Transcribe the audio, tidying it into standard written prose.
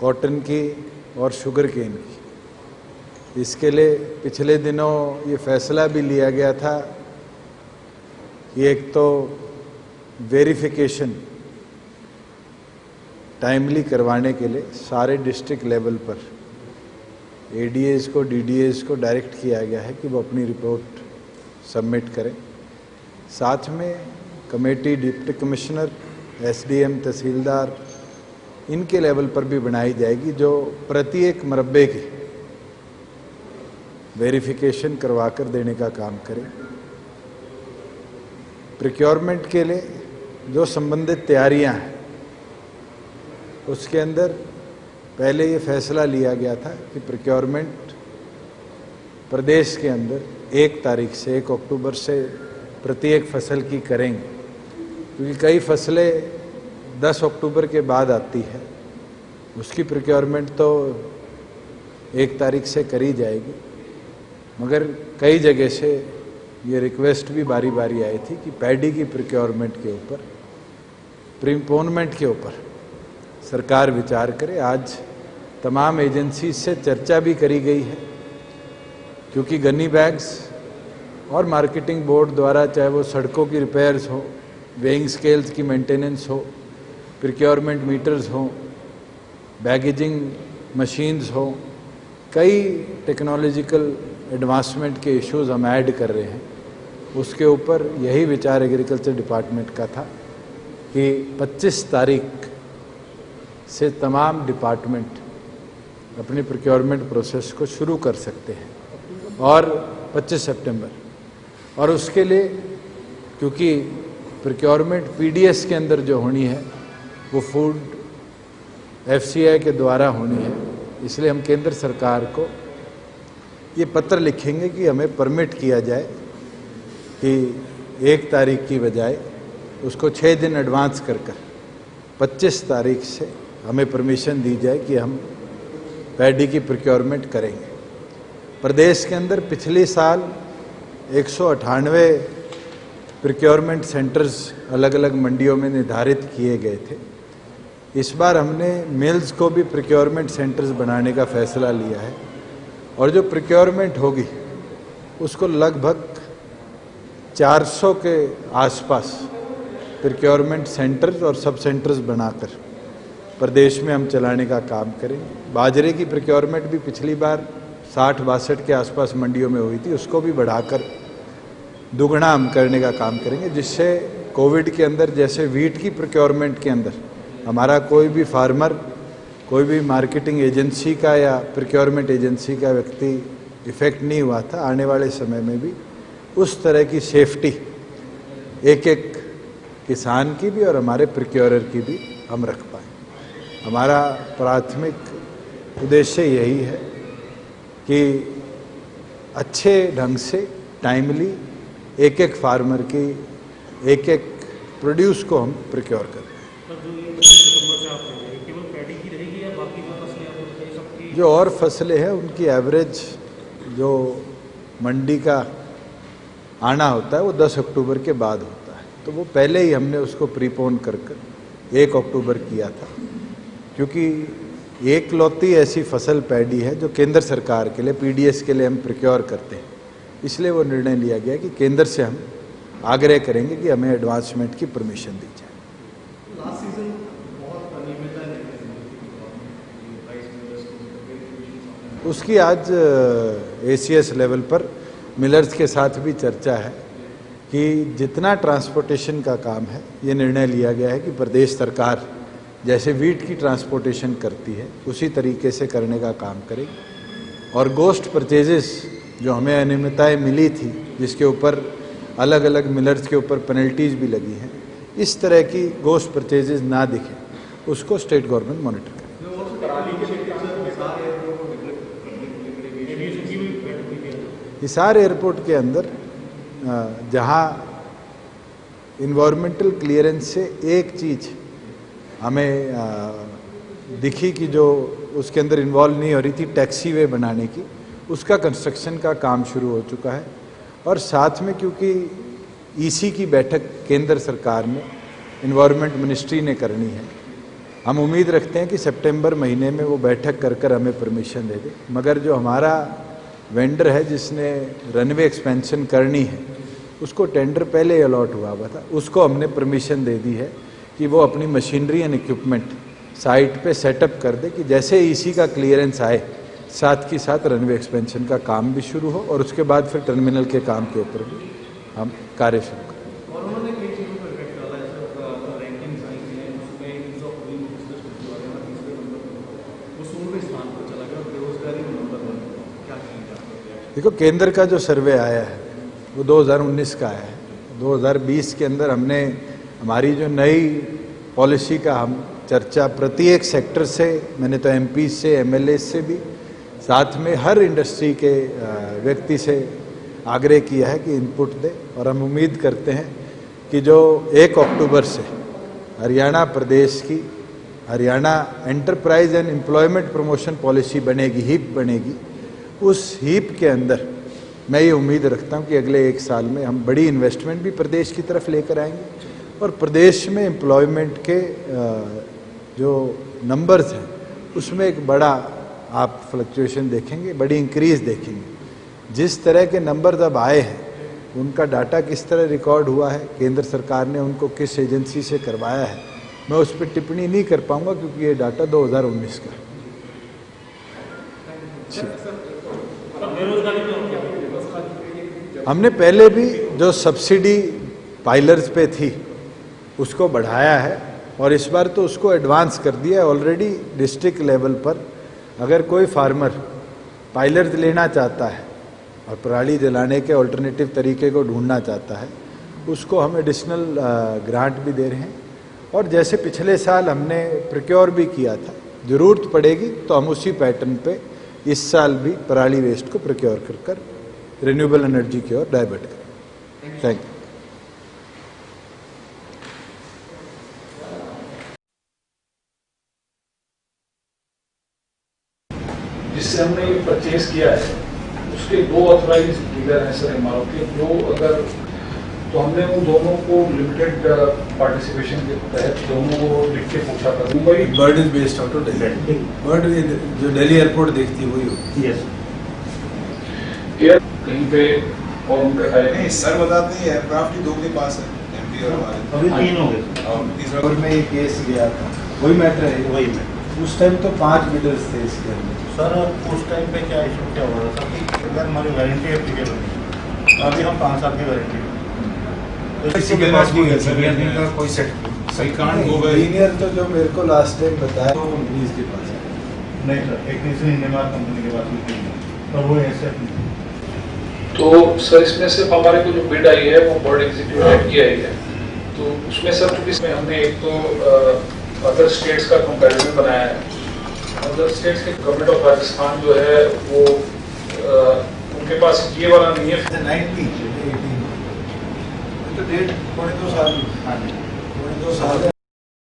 Cotton की और sugar cane की। इसके लिए पिछले दिनों ये फैसला भी लिया गया था कि एक तो वेरिफिकेशन टाइमली करवाने के लिए सारे डिस्ट्रिक्ट लेवल पर एडीएस को डीडीएस को डायरेक्ट किया गया है कि वो अपनी रिपोर्ट सबमिट करें। साथ में कमेटी डिप्टी कमिश्नर, एसडीएम, तहसीलदार, इनके लेवल पर भी बनाई जाएगी जो प्रत्येक मरबे की वेरिफिकेशन करवा कर देने का काम करें। प्रोक्योरमेंट के लिए जो संबंधित तैयारियां हैं उसके अंदर पहले ये फैसला लिया गया था कि प्रोक्योरमेंट प्रदेश के अंदर 1 तारीख से 1 अक्टूबर से प्रत्येक फसल की करेंगे, क्योंकि कई फसलें 10 अक्टूबर के बाद आती है, उसकी प्रोक्योरमेंट तो 1 तारीख से करी जाएगी। मगर कई जगह से ये रिक्वेस्ट भी बारी बारी आई थी कि पैडी की प्रोक्योरमेंट के ऊपर, प्रीपोनमेंट के ऊपर सरकार विचार करे। आज तमाम एजेंसी से चर्चा भी करी गई है, क्योंकि गन्नी बैग्स और मार्केटिंग बोर्ड द्वारा चाहे वो सड़कों की रिपेयर्स हो, वेइंग स्केल्स की मेंटेनेंस हो, प्रोक्योरमेंट मीटर्स हो, बैगेजिंग मशीन्स हो, कई टेक्नोलॉजिकल एडवांसमेंट के इश्यूज हम ऐड कर रहे हैं। उसके ऊपर यही विचार एग्रीकल्चर डिपार्टमेंट का था कि 25 तारीख से तमाम डिपार्टमेंट अपनी प्रोक्योरमेंट प्रोसेस को शुरू कर सकते हैं और 25 सितंबर, और उसके लिए क्योंकि प्रोक्योरमेंट पीडीएस के अंदर जो होनी है वो फूड एफसीआई के द्वारा होनी है, इसलिए हम केंद्र सरकार को ये पत्र लिखेंगे कि हमें परमिट किया जाए कि 1 तारीख की बजाय उसको 6 दिन एडवांस कर 25 तारीख से हमें परमिशन दी जाए कि हम पैडी की प्रोक्योरमेंट करेंगे। प्रदेश के अंदर पिछले साल 198 प्रोक्योरमेंट सेंटर्स अलग अलग मंडियों में निर्धारित किए गए थे। इस बार हमने मिल्स को भी प्रोक्योरमेंट सेंटर्स बनाने का फैसला लिया है और जो प्रोक्योरमेंट होगी उसको लगभग 400 के आसपास प्रोक्योरमेंट सेंटर्स और सब सेंटर्स बनाकर प्रदेश में हम चलाने का काम करेंगे। बाजरे की प्रोक्योरमेंट भी पिछली बार 60-62 के आसपास मंडियों में हुई थी, उसको भी बढ़ाकर दुगना हम करने का काम करेंगे, जिससे कोविड के अंदर जैसे वीट की प्रोक्योरमेंट के अंदर हमारा कोई भी फार्मर, कोई भी मार्केटिंग एजेंसी का या प्रोक्योरमेंट एजेंसी का व्यक्ति इफेक्ट नहीं हुआ था, आने वाले समय में भी उस तरह की सेफ्टी एक एक किसान की भी और हमारे प्रोक्योरर की भी हम रख पाएँ। हमारा प्राथमिक उद्देश्य यही है कि अच्छे ढंग से टाइमली एक एक फार्मर की एक एक प्रोड्यूस को हम प्रोक्योर करें। जो और फसलें हैं उनकी एवरेज जो मंडी का आना होता है वो 10 अक्टूबर के बाद होता है, तो वो पहले ही हमने उसको प्रीपोन कर 1 अक्टूबर किया था, क्योंकि एक लौती ऐसी फसल पैडी है जो केंद्र सरकार के लिए पीडीएस के लिए हम प्रोक्योर करते हैं, इसलिए वो निर्णय लिया गया कि केंद्र से हम आग्रह करेंगे कि हमें एडवांसमेंट की परमिशन दी जाए। उसकी आज एसीएस लेवल पर मिलर्स के साथ भी चर्चा है कि जितना ट्रांसपोर्टेशन का काम है ये निर्णय लिया गया है कि प्रदेश सरकार जैसे वीट की ट्रांसपोर्टेशन करती है उसी तरीके से करने का काम करेगी। और गोश्त परचेजेस जो हमें अनियमितताएं मिली थी, जिसके ऊपर अलग अलग मिलर्स के ऊपर पेनल्टीज भी लगी हैं, इस तरह की गोश्त परचेजेस ना दिखे उसको स्टेट गवर्नमेंट मॉनिटर करे। हिसार एयरपोर्ट के अंदर जहां इन्वायरमेंटल क्लियरेंस से एक चीज़ हमें दिखी कि जो उसके अंदर इन्वॉल्व नहीं हो रही थी, टैक्सी वे बनाने की, उसका कंस्ट्रक्शन का काम शुरू हो चुका है। और साथ में क्योंकि ईसी की बैठक केंद्र सरकार में इन्वायरमेंट मिनिस्ट्री ने करनी है, हम उम्मीद रखते हैं कि सितंबर महीने में वो बैठक कर हमें परमिशन दे दे। मगर जो हमारा वेंडर है जिसने रनवे एक्सपेंशन करनी है, उसको टेंडर पहले ही अलॉट हुआ था, उसको हमने परमिशन दे दी है कि वो अपनी मशीनरी एंड इक्विपमेंट साइट पे सेटअप कर दे कि जैसे ईसी का क्लियरेंस आए साथ की साथ रनवे एक्सपेंशन का काम भी शुरू हो और उसके बाद फिर टर्मिनल के काम के ऊपर भी हम कार्य शुरू करें। देखो, केंद्र का जो सर्वे आया है वो 2019 का आया है। 2020 के अंदर हमने हमारी जो नई पॉलिसी का हम चर्चा प्रत्येक सेक्टर से, मैंने तो एमपी से, एमएलए से भी, साथ में हर इंडस्ट्री के व्यक्ति से आग्रह किया है कि इनपुट दे। और हम उम्मीद करते हैं कि जो 1 अक्टूबर से हरियाणा प्रदेश की Haryana enterprise and employment promotion policy बनेगी, हीप बनेगी, उस हीप के अंदर मैं ये उम्मीद रखता हूँ कि अगले 1 साल में हम बड़ी इन्वेस्टमेंट भी प्रदेश की तरफ लेकर आएंगे और प्रदेश में एम्प्लॉयमेंट के जो नंबर्स हैं उसमें एक बड़ा आप फ्लक्चुएशन देखेंगे, बड़ी इंक्रीज़ देखेंगे। जिस तरह के नंबर अब आए हैं उनका डाटा किस तरह रिकॉर्ड हुआ है, केंद्र सरकार ने उनको किस एजेंसी से करवाया है, मैं उस पर टिप्पणी नहीं कर पाऊँगा क्योंकि ये डाटा 2019 का है। हमने पहले भी जो सब्सिडी पाइलर्स पे थी उसको बढ़ाया है और इस बार तो उसको एडवांस कर दिया है। ऑलरेडी डिस्ट्रिक्ट लेवल पर अगर कोई फार्मर पाइलर्स लेना चाहता है और पराली जलाने के अल्टरनेटिव तरीके को ढूंढना चाहता है, उसको हम एडिशनल ग्रांट भी दे रहे हैं। और जैसे पिछले साल हमने प्रोक्योर भी किया था, ज़रूरत पड़ेगी तो हम उसी पैटर्न पे इस साल भी पराली वेस्ट को प्रोक्योर कर रिन्यूएबल एनर्जी की ओर डाइवर्ट करें। Thank you. जिससे हमने ये परचेज किया है उसके 2 ऑथराइज डीलर हैं सर एमआरओ के, जो अगर तो हमने उन दोनों को लिमिटेड पार्टिसिपेशन के तहत दोनों को लिख के पूछा था। Mumbai bird is based out of Delhi. Bird जो दिल्ली एयरपोर्ट देखती है वही होती है। एयर कहीं पे और उनका नहीं सर बताते हैं एयरक्राफ्ट ही 2 के पास है, एमपी और हमारे अभी 3 हो गए। और तीसरा में ये केस गया था, वही मैटर है। वही में उस टाइम तो 5 बिडर्स थे इसके अंदर। सर उस टाइम पे क्या इशू क्या हो रहा था कि अगर हमारी वारंटी एप्लीकेबल नहीं, तो अभी हम 5 साल की वारंटी किसी के पास कोई इंजीनियर का कोई सेट सही कांड हो गए। इंजीनियर तो जो मेरे को लास्ट टाइम बताया तो कंपनीज के पास है। नहीं सर, एक दूसरी इंडीमार कंपनी के पास नहीं, और वो ऐसे तो सर इसमें सिर्फ हमारे को जो बिड आई है वो बोर्ड एग्जीक्यूटिव की आई है। तो उसमें सर चूंकि इसमें हमने एक तो अदर स्टेट्स का कंपैरिजन बनाया है। अदर स्टेट्स के गवर्नमेंट ऑफ राजस्थान जो है वो उनके पास ये वाला नहीं है। 19 तो डेट 2 साल। हाँ जी 2 साल